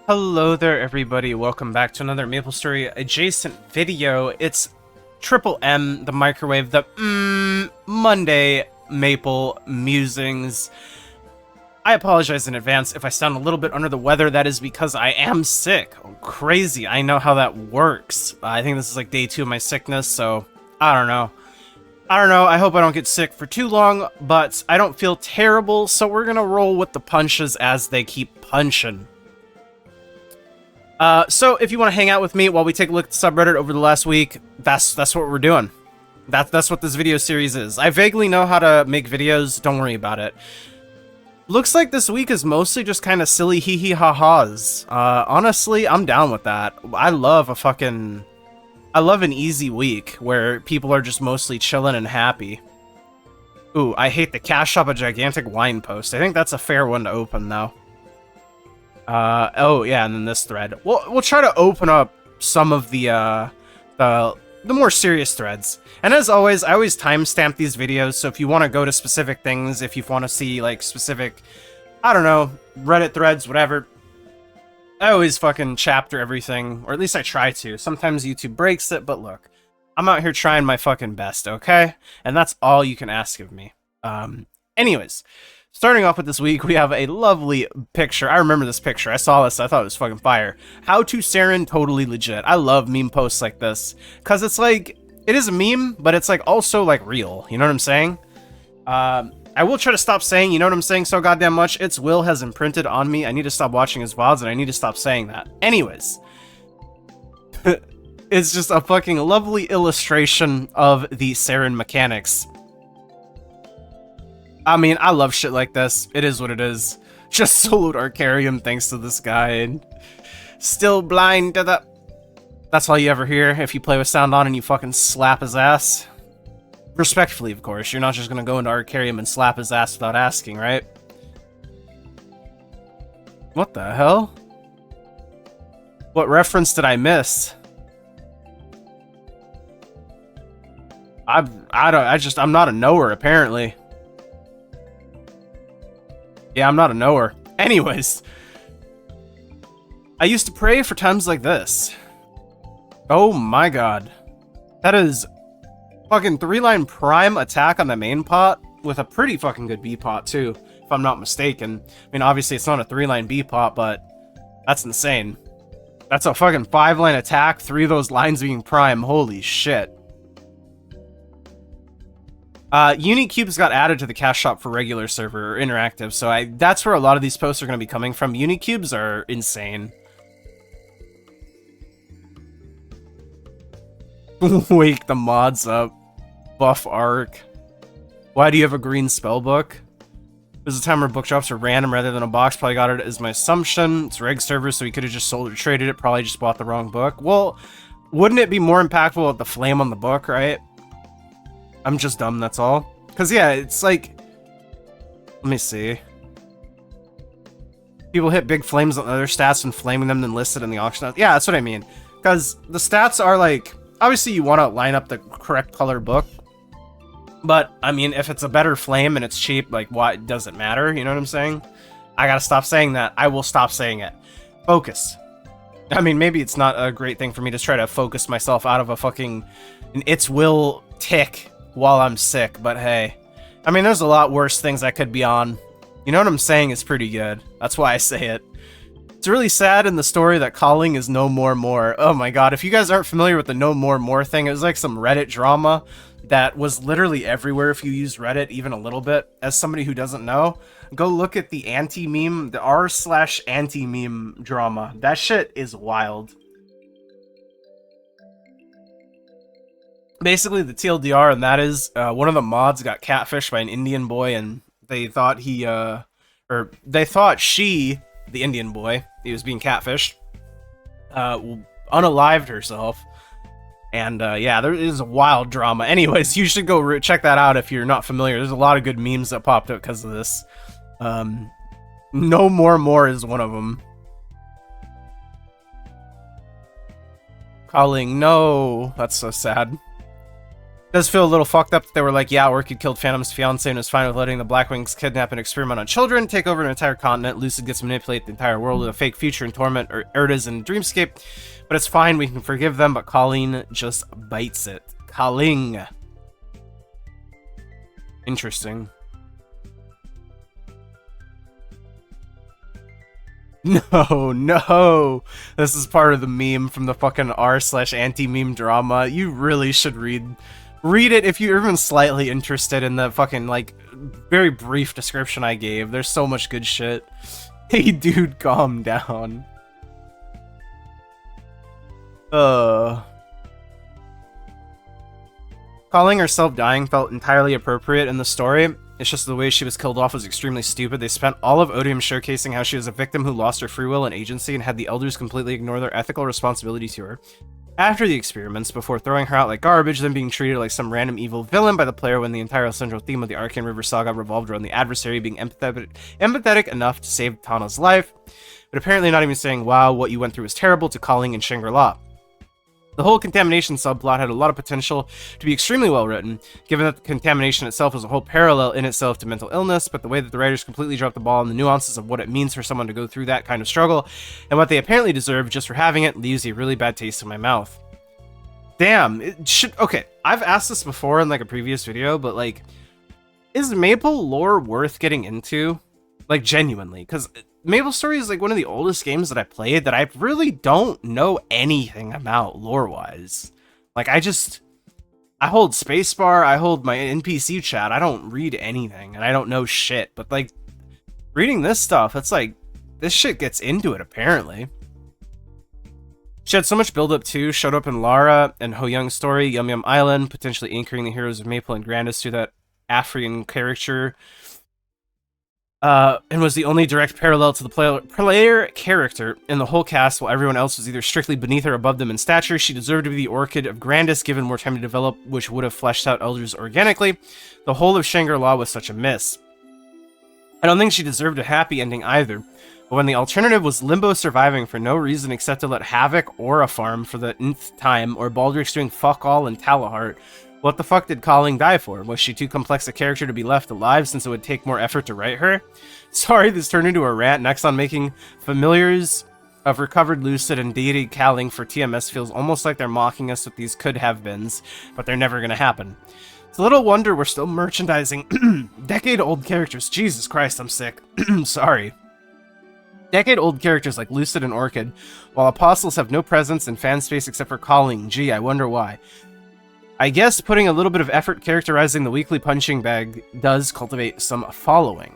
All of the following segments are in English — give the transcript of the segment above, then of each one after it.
Hello there, everybody. Welcome back to another MapleStory adjacent video. It's Triple M, the microwave, the Monday Maple Musings. I apologize in advance if I sound a little bit under the weather. That is because I am sick. Crazy. I know how that works. I think this is like day 2 of my sickness, so I don't know. I hope I don't get sick for too long, but I don't feel terrible, so we're gonna roll with the punches as they keep punching. So if you want to hang out with me while we take a look at the subreddit over the last week, that's what we're doing. That's what this video series is. I vaguely know how to make videos, don't worry about it. Looks like this week is mostly just kind of silly hee ha-has. Honestly, I'm down with that. I love an easy week where people are just mostly chilling and happy. Ooh, I hate the cash shop, a gigantic wine post. I think that's a fair one to open though. Oh yeah, and then this thread. We'll try to open up some of the more serious threads. And as always, I always timestamp these videos, so if you want to go to specific things, if you want to see like specific, I don't know, Reddit threads, whatever, I always fucking chapter everything, or at least I try to. Sometimes YouTube breaks it, but look, I'm out here trying my fucking best, okay? And that's all you can ask of me. Anyways. Starting off with this week, we have a lovely picture. I remember this picture. I saw this. I thought it was fucking fire. How to seren, totally legit. I love meme posts like this. Because it's like, it is a meme, but it's like also like real. You know what I'm saying? I will try to stop saying, you know what I'm saying, so goddamn much. Its will has imprinted on me. I need to stop watching his VODs, and I need to stop saying that. Anyways. It's just a fucking lovely illustration of the seren mechanics. I mean, I love shit like this. It is what it is. Just soloed Arcarium thanks to this guy. And still blind to the... That's all you ever hear if you play with sound on and you fucking slap his ass. Respectfully, of course. You're not just gonna go into Arcarium and slap his ass without asking, right? What the hell? What reference did I miss? I'm not a knower, apparently. Yeah, I'm not a knower. Anyways. I used to pray for times like this. Oh my god. That is fucking 3-line prime attack on the main pot with a pretty fucking good B pot too, if I'm not mistaken. I mean, obviously it's not a 3-line B pot, but that's insane. That's a fucking 5-line attack, 3 of those lines being prime. Holy shit. Unicubes got added to the cash shop for regular server, or interactive, so that's where a lot of these posts are going to be coming from. Unicubes are insane. Wake the mods up. Buff arc. Why do you have a green spellbook? There's a time where book drops are random rather than a box. Probably got it as my assumption. It's reg server, so he could have just sold or traded it. Probably just bought the wrong book. Well, wouldn't it be more impactful with the flame on the book, right? I'm just dumb, that's all. Because, yeah, it's like... Let me see. People hit big flames on other stats and flaming them then listed in the auction. Yeah, that's what I mean. Because the stats are like... Obviously, you want to line up the correct color book. But, I mean, if it's a better flame and it's cheap, like, why does it matter? You know what I'm saying? I gotta stop saying that. I will stop saying it. Focus. I mean, maybe it's not a great thing for me to try to focus myself out of a fucking... an its will tick while I'm sick, but hey. I mean, there's a lot worse things I could be on. You know what I'm saying is pretty good. That's why I say it. It's really sad in the story that kaling is no more. Oh my god, if you guys aren't familiar with the no more thing, it was like some Reddit drama that was literally everywhere if you use Reddit even a little bit. As somebody who doesn't know, go look at the anti-meme, the r/anti-meme drama. That shit is wild. Basically, the TLDR, and that is, one of the mods got catfished by an Indian boy, and they thought they thought she, the Indian boy, he was being catfished, unalived herself, and, yeah, there is a wild drama. Anyways, you should go check that out if you're not familiar. There's a lot of good memes that popped up because of this. No more is one of them. Kaling, no, that's so sad. Does feel a little fucked up that they were like, yeah, Orchid killed Phantom's fiance and was fine with letting the Blackwings kidnap and experiment on children, take over an entire continent. Lucid gets to manipulate the entire world with a fake future and torment Erdas and Dreamscape. But it's fine, we can forgive them, but Colleen just bites it. Kaling. Interesting. No, no. This is part of the meme from the fucking r/anti-meme drama. You really should read it if you're even slightly interested in the fucking, like, very brief description I gave. There's so much good shit. Hey, dude, calm down. Calling herself dying felt entirely appropriate in the story. It's just the way she was killed off was extremely stupid. They spent all of Odium showcasing how she was a victim who lost her free will and agency and had the elders completely ignore their ethical responsibility to her. After the experiments, before throwing her out like garbage, then being treated like some random evil villain by the player when the entire central theme of the Arcane River saga revolved around the adversary being empathetic enough to save Tana's life, but apparently not even saying, wow, what you went through is terrible, to Calling in Shangri-La. The whole contamination subplot had a lot of potential to be extremely well written, given that the contamination itself was a whole parallel in itself to mental illness, but the way that the writers completely dropped the ball on the nuances of what it means for someone to go through that kind of struggle, and what they apparently deserve just for having it, leaves a really bad taste in my mouth. Damn, it should... Okay, I've asked this before in, like, a previous video, but, like, is Maple lore worth getting into? Like, genuinely, because MapleStory is like one of the oldest games that I played that I really don't know anything about lore-wise. Like, I hold spacebar, I hold my NPC chat, I don't read anything, and I don't know shit. But, like, reading this stuff, it's like, this shit gets into it, apparently. She had so much build-up, too. Showed up in Lara and Ho Young's story, Yum Yum Island, potentially anchoring the heroes of Maple and Grandis through that African caricature. And was the only direct parallel to the player character in the whole cast, while everyone else was either strictly beneath or above them in stature. She deserved to be the Orchid of Grandis, given more time to develop, which would have fleshed out elders organically. The whole of Shangri-La was such a miss. I don't think she deserved a happy ending either, but when the alternative was Limbo surviving for no reason except to let Havoc or a farm for the nth time, or Baldric's doing fuck all in Talahart, what the fuck did Calling die for? Was she too complex a character to be left alive since it would take more effort to write her? Sorry, this turned into a rant. Nexon making familiars of recovered Lucid and deity Kaling for TMS feels almost like they're mocking us with these could-have-beens, but they're never gonna happen. It's a little wonder we're still merchandising decade-old characters. Jesus Christ, I'm sick. Sorry. Decade-old characters like Lucid and Orchid, while Apostles have no presence in fan space except for Calling. Gee, I wonder why. I guess putting a little bit of effort characterizing the weekly punching bag does cultivate some following.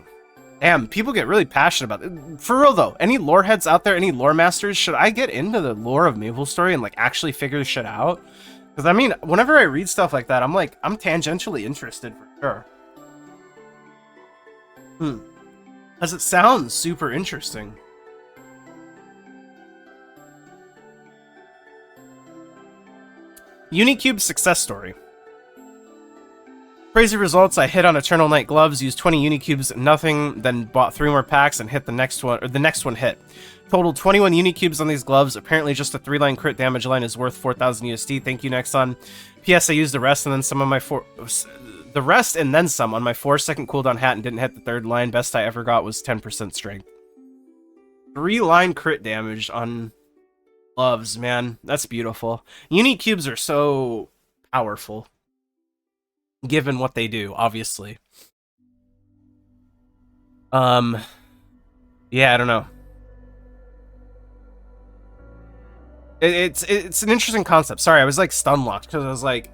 Damn, people get really passionate about it. For real though, any lore heads out there, any lore masters, should I get into the lore of MapleStory and like actually figure this shit out? Because I mean, whenever I read stuff like that, I'm tangentially interested for sure. Because it sounds super interesting. Unicube success story. Crazy results. I hit on Eternal Night gloves, used 20 Unicubes, nothing, then bought 3 more packs and hit the next one, or the next one hit. Total 21 Unicubes on these gloves. Apparently just a 3-line crit damage line is worth 4,000 USD. Thank you, Nexon. PS, I used the rest and then some on my 4-second cooldown hat and didn't hit the 3rd line. Best I ever got was 10% strength. 3-line crit damage on gloves, man. That's beautiful. Unicubes are so powerful, given what they do, obviously. Yeah, I don't know. It's an interesting concept. Sorry, I was like stun locked because I was like,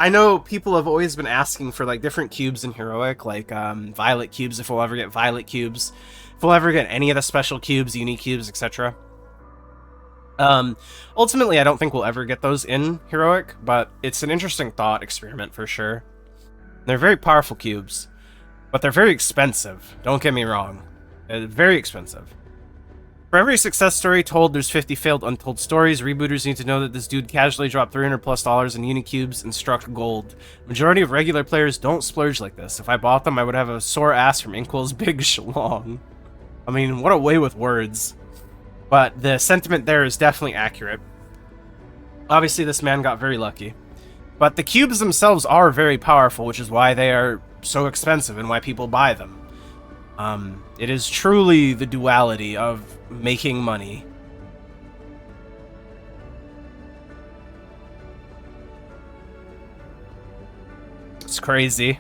I know people have always been asking for like different cubes in Heroic, like violet cubes, if we'll ever get violet cubes, if we'll ever get any of the special cubes, Unicubes, etc. Ultimately, I don't think we'll ever get those in Heroic, but it's an interesting thought experiment for sure. They're very powerful cubes, but they're very expensive. Don't get me wrong. Very expensive. For every success story told, there's 50 failed untold stories. Rebooters need to know that this dude casually dropped $300+ in Unicubes and struck gold. Majority of regular players don't splurge like this. If I bought them, I would have a sore ass from Inkwell's big shlong. I mean, what a way with words. But the sentiment there is definitely accurate. Obviously, this man got very lucky. But the cubes themselves are very powerful, which is why they are so expensive and why people buy them. It is truly the duality of making money. It's crazy.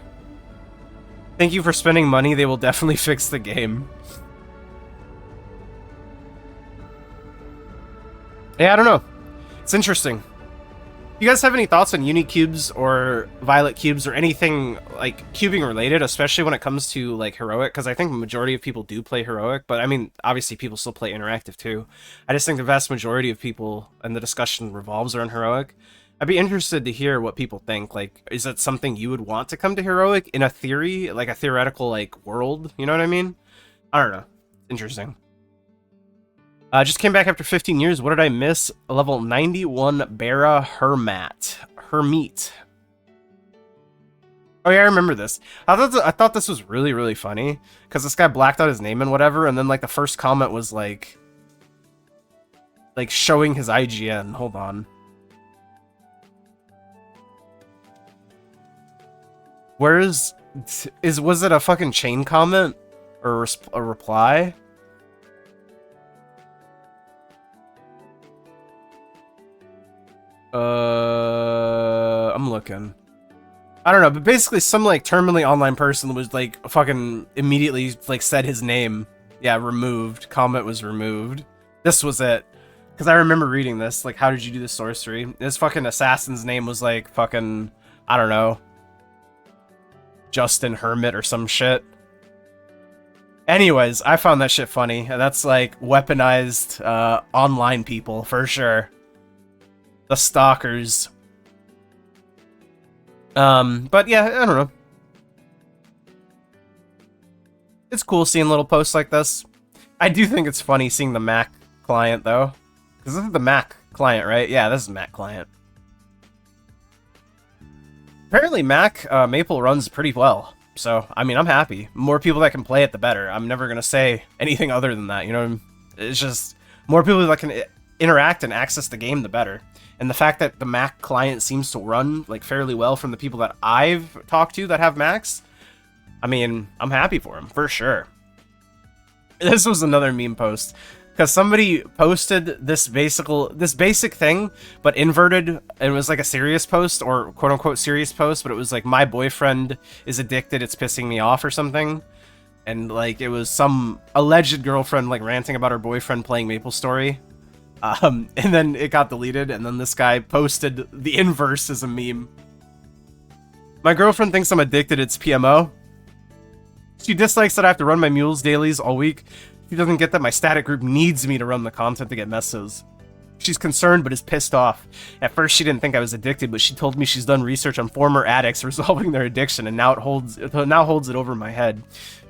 Thank you for spending money. They will definitely fix the game. Yeah, I don't know. It's interesting. You guys have any thoughts on unicubes or violet cubes or anything like cubing related, especially when it comes to like heroic? Because I think the majority of people do play heroic, but I mean, obviously people still play interactive too. I just think the vast majority of people and the discussion revolves around heroic. I'd be interested to hear what people think. Like, is that something you would want to come to heroic in a theory, like a theoretical like world? You know what I mean? I don't know. Interesting. Just came back after 15 years. What did I miss? Level 91 Bara Hermit. Oh yeah, I remember this. I thought this was really, really funny because this guy blacked out his name and whatever, and then like the first comment was like showing his IGN. Hold on. Was it a fucking chain comment or a reply? I'm looking. I don't know, but basically some like terminally online person was like fucking immediately like said his name. Yeah, removed. Comment was removed. This was it. Because I remember reading this. Like, how did you do the sorcery? This fucking assassin's name was like fucking, I don't know, Justin Hermit or some shit. Anyways, I found that shit funny. That's like weaponized online people for sure. The stalkers. But yeah, I don't know. It's cool seeing little posts like this. I do think it's funny seeing the Mac client though. Because this is the Mac client, right? Yeah, this is Mac client. Apparently Mac Maple runs pretty well. So, I mean, I'm happy. More people that can play it, the better. I'm never going to say anything other than that, you know? It's just more people that can interact and access the game, the better. And the fact that the Mac client seems to run like fairly well from the people that I've talked to that have Macs, I mean, I'm happy for them, for sure. This was another meme post. Because somebody posted this basic thing, but inverted, and it was like a serious post, or quote-unquote serious post, but it was like, my boyfriend is addicted, it's pissing me off, or something. And like, it was some alleged girlfriend like ranting about her boyfriend playing MapleStory. And then it got deleted, and then this guy posted the inverse as a meme. My girlfriend thinks I'm addicted, it's PMO. She dislikes that I have to run my mules dailies all week. She doesn't get that my static group needs me to run the content to get messes. She's concerned but is pissed off. At first she didn't think I was addicted, but she told me she's done research on former addicts resolving their addiction, and now it holds it over my head.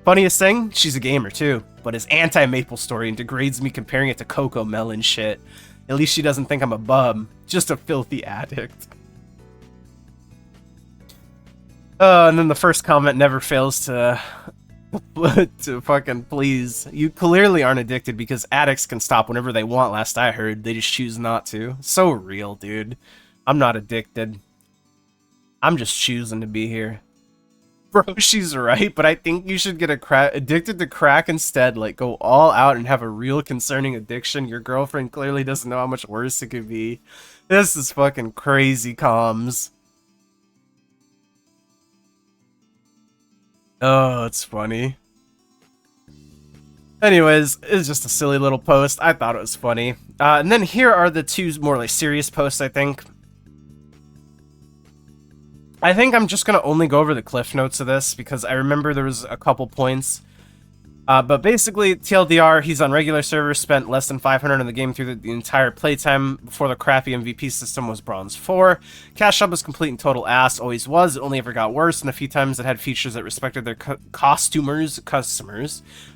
Funniest thing, she's a gamer too, but is anti-MapleStory and degrades me comparing it to Coco Melon shit. At least she doesn't think I'm a bum, just a filthy addict. And then the first comment never fails to fucking please. You clearly aren't addicted because addicts can stop whenever they want, last I heard. They just choose not to. So real, dude. I'm not addicted. I'm just choosing to be here. Bro, she's right, but I think you should get addicted to crack instead. Like, go all out and have a real concerning addiction. Your girlfriend clearly doesn't know how much worse it could be. This is fucking crazy comms. Oh, it's funny. Anyways, it's just a silly little post. I thought it was funny. And then here are the two more like serious posts, I think. I think I'm just going to only go over the cliff notes of this because I remember there was a couple points. But basically, TLDR, he's on regular servers, spent less than 500 in the game through the entire playtime before the crappy MVP system was Bronze 4. Cashshop was complete and total ass, always was, it only ever got worse, and the few times it had features that respected their customers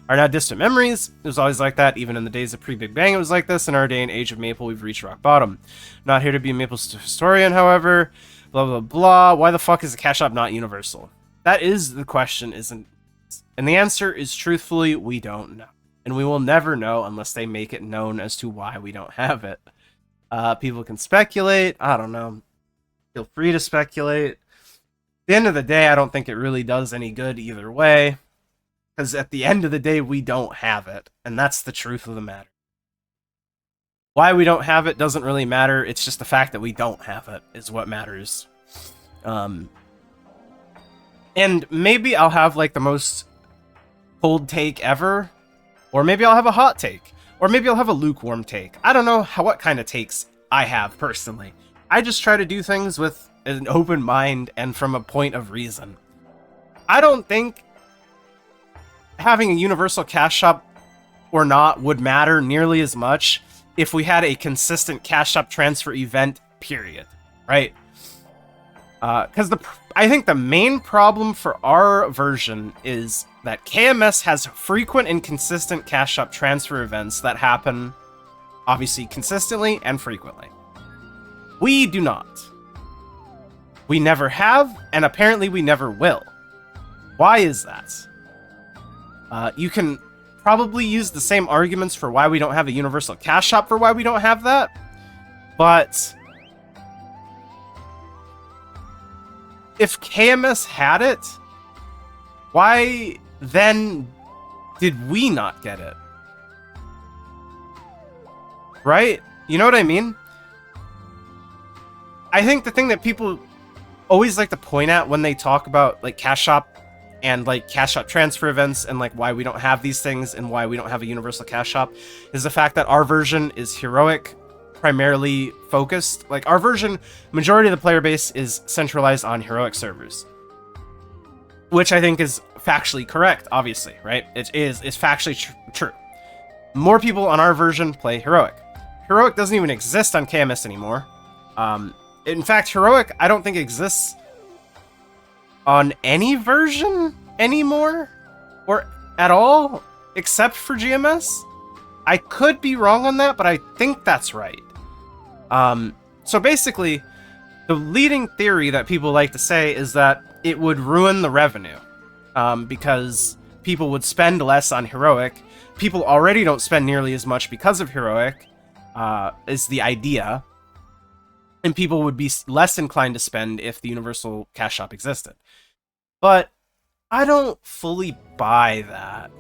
are now distant memories. It was always like that, even in the days of pre-Big Bang it was like this. In our day and age of Maple, we've reached rock bottom. Not here to be a Maple historian, however. Blah, blah, blah. Why the fuck is the Cashshop not universal? That is the question, isn't it? And the answer is, truthfully, we don't know. And we will never know unless they make it known as to why we don't have it. People can speculate. I don't know. Feel free to speculate. At the end of the day, I don't think it really does any good either way. Because at the end of the day, we don't have it. And that's the truth of the matter. Why we don't have it doesn't really matter. It's just the fact that we don't have it is what matters. And maybe I'll have like the most cold take ever. Or maybe I'll have a hot take. Or maybe I'll have a lukewarm take. I don't know what kind of takes I have personally. I just try to do things with an open mind and from a point of reason. I don't think having a universal cash shop or not would matter nearly as much if we had a consistent cash shop transfer event, period. Right? Because I think the main problem for our version is that KMS has frequent and consistent cash shop transfer events that happen, obviously, consistently and frequently. We do not. We never have, and apparently we never will. Why is that? You can probably use the same arguments for why we don't have a universal cash shop for why we don't have that, but if KMS had it, why then did we not get it? Right? You know what I mean? I think the thing that people always like to point at when they talk about like cash shop and like cash shop transfer events and like why we don't have these things and why we don't have a universal cash shop is the fact that our version is heroic primarily focused. Like our version, majority of the player base is centralized on heroic servers, which I think is factually correct, obviously, right? It's factually true. More people on our version play heroic. Heroic doesn't even exist on KMS anymore. In fact, heroic I don't think exists on any version anymore or at all except for GMS. I could be wrong on that, but I think that's right. So basically, the leading theory that people like to say is that it would ruin the revenue because people would spend less on heroic. People already don't spend nearly as much because of heroic, is the idea. And people would be less inclined to spend if the universal cash shop existed. But I don't fully buy that.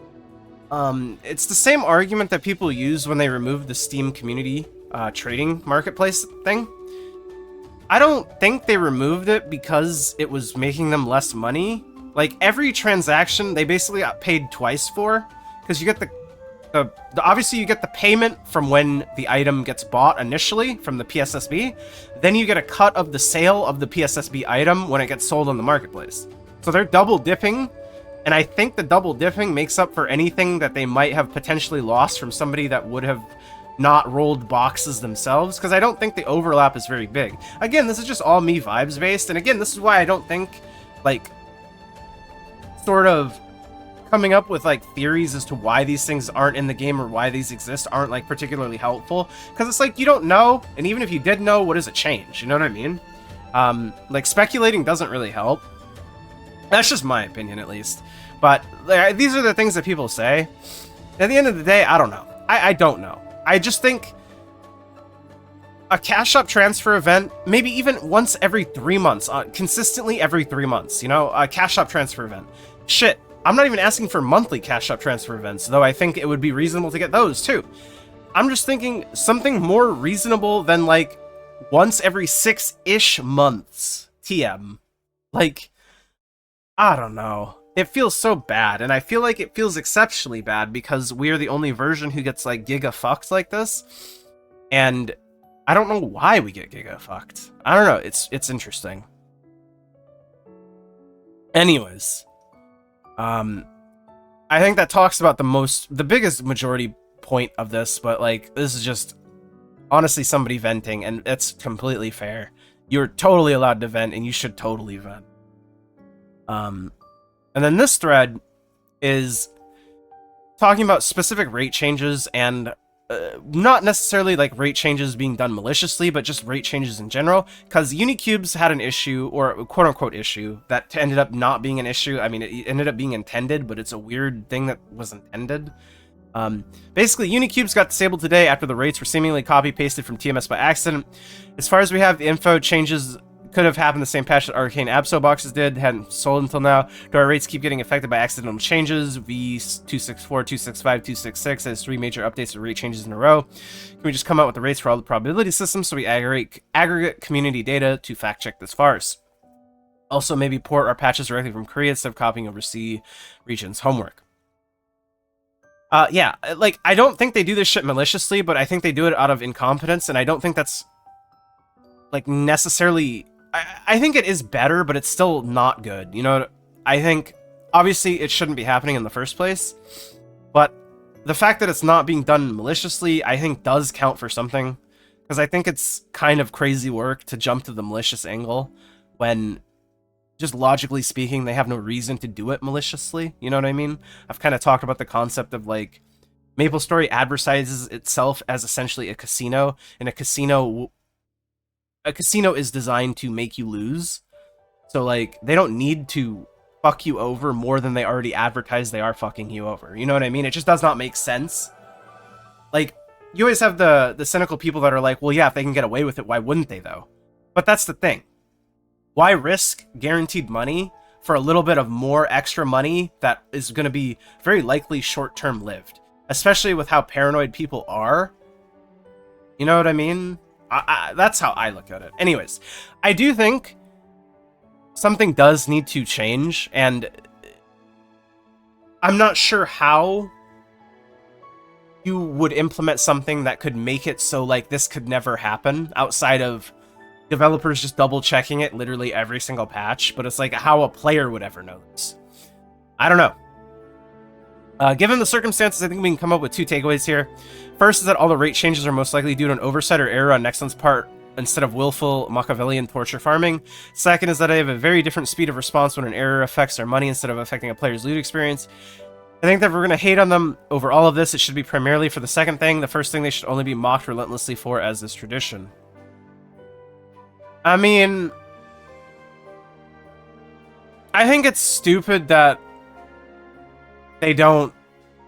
It's the same argument that people use when they remove the Steam community trading marketplace thing. I don't think they removed it because it was making them less money. Like, every transaction, they basically got paid twice for, because you get the obviously you get the payment from when the item gets bought initially from the PSSB, then you get a cut of the sale of the PSSB item when it gets sold on the marketplace. So they're double dipping, and I think the double dipping makes up for anything that they might have potentially lost from somebody that would have not rolled boxes themselves, because I don't think the overlap is very big. Again, this is just all me vibes based, and again, this is why I don't think, like, sort of coming up with like theories as to why these things aren't in the game or why these exist aren't like particularly helpful, because it's like you don't know, and even if you did know, what does it change? You know what I mean? Like, speculating doesn't really help. That's just my opinion, at least. But these are the things that people say. At the end of the day, I don't know. I don't know. I just think a cash shop transfer event, maybe even once every 3 months, consistently every 3 months, you know, a cash shop transfer event. Shit. I'm not even asking for monthly cash shop transfer events, though I think it would be reasonable to get those too. I'm just thinking something more reasonable than like once every 6-ish months TM. Like, I don't know. It feels so bad, and I feel like it feels exceptionally bad because we are the only version who gets like giga fucked like this. And I don't know why we get giga fucked. I don't know. It's interesting. Anyways. I think that talks about the biggest majority point of this, but like, this is just honestly somebody venting, and it's completely fair. You're totally allowed to vent, and you should totally vent. And then this thread is talking about specific rate changes, and not necessarily like rate changes being done maliciously, but just rate changes in general, because Unicubes had an issue, or a quote-unquote issue, that ended up not being an issue. I mean, it ended up being intended, but it's a weird thing that was intended. Basically, Unicubes got disabled today after the rates were seemingly copy-pasted from TMS by accident. As far as we have, the info changes could have happened the same patch that Arcane Abso boxes did, hadn't sold until now. Do our rates keep getting affected by accidental changes? V264, 265, 266 has 3 major updates and rate changes in a row. Can we just come out with the rates for all the probability systems so we aggregate community data to fact check this farce? Also, maybe port our patches directly from Korea instead of copying overseas regions homework. Yeah, like, I don't think they do this shit maliciously, but I think they do it out of incompetence, and I don't think that's, like, necessarily... I think it is better, but it's still not good. You know, I think, obviously, it shouldn't be happening in the first place, but the fact that it's not being done maliciously, I think, does count for something, because I think it's kind of crazy work to jump to the malicious angle when... just logically speaking, they have no reason to do it maliciously. You know what I mean? I've kind of talked about the concept of, like, MapleStory advertises itself as essentially a casino, and a casino is designed to make you lose. So, like, they don't need to fuck you over more than they already advertise they are fucking you over. You know what I mean? It just does not make sense. Like, you always have the cynical people that are like, well, yeah, if they can get away with it, why wouldn't they, though? But that's the thing. Why risk guaranteed money for a little bit of more extra money that is going to be very likely short-term lived? Especially with how paranoid people are. You know what I mean? That's how I look at it. Anyways, I do think something does need to change, and I'm not sure how you would implement something that could make it so, like, this could never happen outside of developers just double checking it literally every single patch, but it's like how a player would ever know this. I don't know. Given the circumstances, I think we can come up with 2 takeaways here. First is that all the rate changes are most likely due to an oversight or error on Nexon's part instead of willful Machiavellian torture farming. Second is that I have a very different speed of response when an error affects our money instead of affecting a player's loot experience. I think that if we're going to hate on them over all of this, it should be primarily for the second thing. The first thing they should only be mocked relentlessly for, as is tradition. I mean, I think it's stupid that they don't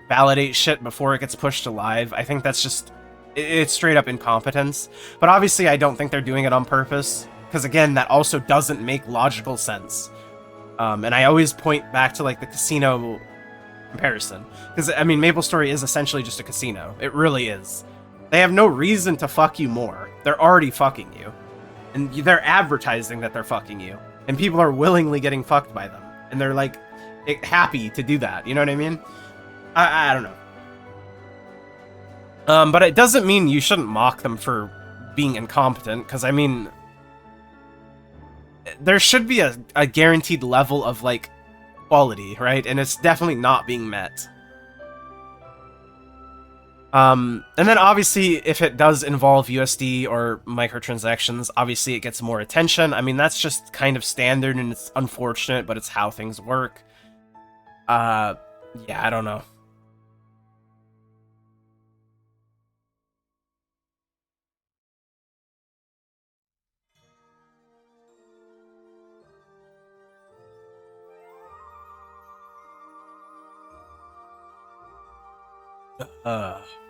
validate shit before it gets pushed to live. I think that's just, it's straight up incompetence. But obviously I don't think they're doing it on purpose, because again, that also doesn't make logical sense. And I always point back to, like, the casino comparison, because I mean, MapleStory is essentially just a casino. It really is. They have no reason to fuck you more. They're already fucking you. And they're advertising that they're fucking you. And people are willingly getting fucked by them. And they're, like, happy to do that. You know what I mean? I don't know. But it doesn't mean you shouldn't mock them for being incompetent. Because, I mean, there should be a guaranteed level of, like, quality, right? And it's definitely not being met. And then obviously, if it does involve USD or microtransactions, obviously it gets more attention. I mean, that's just kind of standard, and it's unfortunate, but it's how things work. Yeah, I don't know.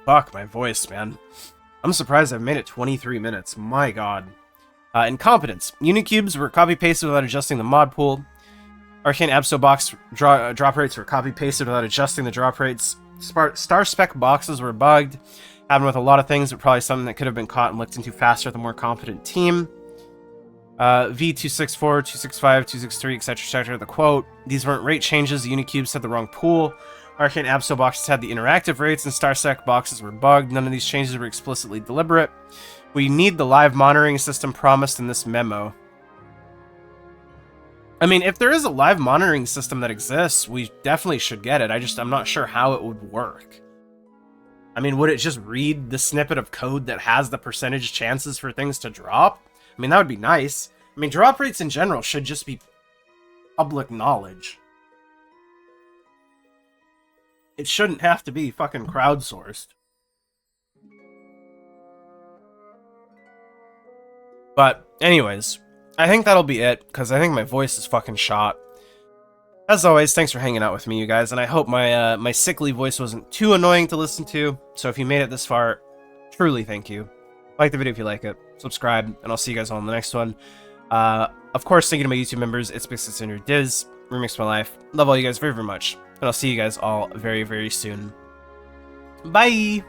Fuck my voice, man. I'm surprised I've made it 23 minutes. My god. Incompetence. Unicubes were copy-pasted without adjusting the mod pool. Arcane Abso box drop rates were copy-pasted without adjusting the drop rates. Star spec boxes were bugged. Happened with a lot of things, but probably something that could have been caught and looked into faster with a more competent team. V264, 265, 263, etc., etc. The quote, these weren't rate changes, the Unicubes had the wrong pool. Arcane Abso boxes had the interactive rates, and StarSec boxes were bugged. None of these changes were explicitly deliberate. We need the live monitoring system promised in this memo. I mean, if there is a live monitoring system that exists, we definitely should get it. I'm not sure how it would work. I mean, would it just read the snippet of code that has the percentage chances for things to drop? I mean, that would be nice. I mean, drop rates in general should just be public knowledge. It shouldn't have to be fucking crowdsourced. But anyways, I think that'll be it, because I think my voice is fucking shot. As always, thanks for hanging out with me, you guys, and I hope my my sickly voice wasn't too annoying to listen to. So if you made it this far, truly thank you. Like the video if you like it, subscribe, and I'll see you guys on the next one. Of course, thank you to my YouTube members. It's Big Sister Diz. Remix my life. Love all you guys very, very much. And I'll see you guys all very, very soon. Bye!